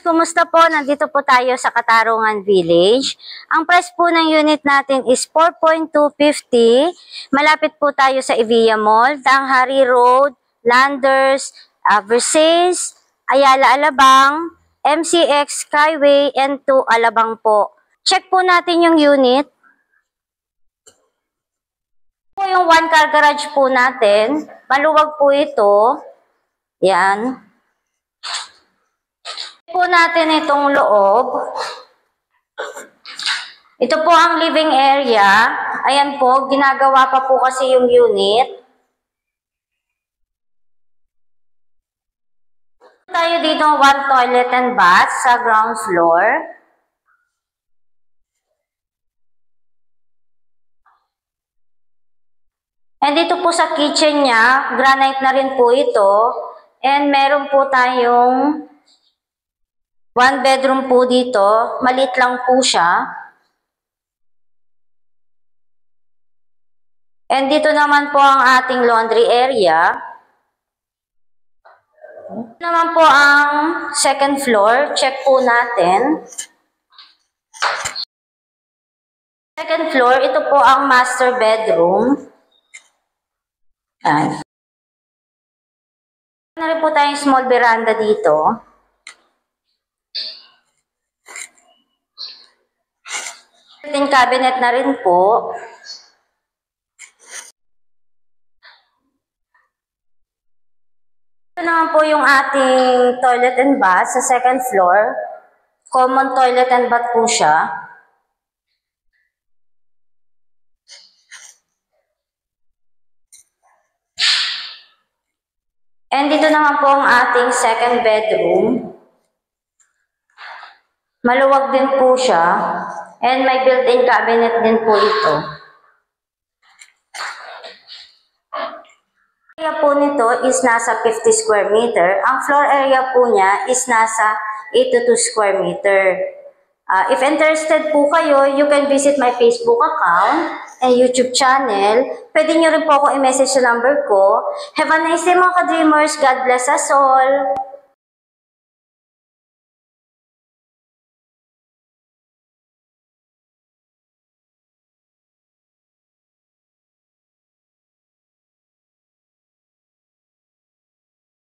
Kumusta po? Nandito po tayo sa Katarungan Village. Ang price po ng unit natin is 4.250. Malapit po tayo sa Evia Mall, Tanghari Road, Landers, Versailles, Ayala Alabang, MCX Skyway, N2 Alabang po. Check po natin yung unit. Po yung one car garage po natin. Maluwag po ito. Yan. Po natin itong loob. Ito po ang living area. Ayan po, ginagawa pa po kasi yung unit. Tayo dito one toilet and bath sa ground floor. And dito po sa kitchen niya, granite na rin po ito. And meron po tayong one bedroom po dito, maliit lang po siya. And dito naman po ang ating laundry area. Ito naman po ang second floor. Check po natin. Second floor, ito po ang master bedroom. Ayan. Meron rin po tayong small veranda dito. Built-in cabinet na rin po. Ito naman po yung ating toilet and bath sa second floor. Common toilet and bath po siya. And dito naman po ang ating second bedroom. Maluwag din po siya. And may built-in cabinet din po ito. Area po nito is nasa 50 square meter. Ang floor area po niya is nasa 82 square meter. If interested po kayo, you can visit my Facebook account and YouTube channel. Pwede nyo rin po ako i-message sa number ko. Have a nice day mga ka-dreamers. God bless us all.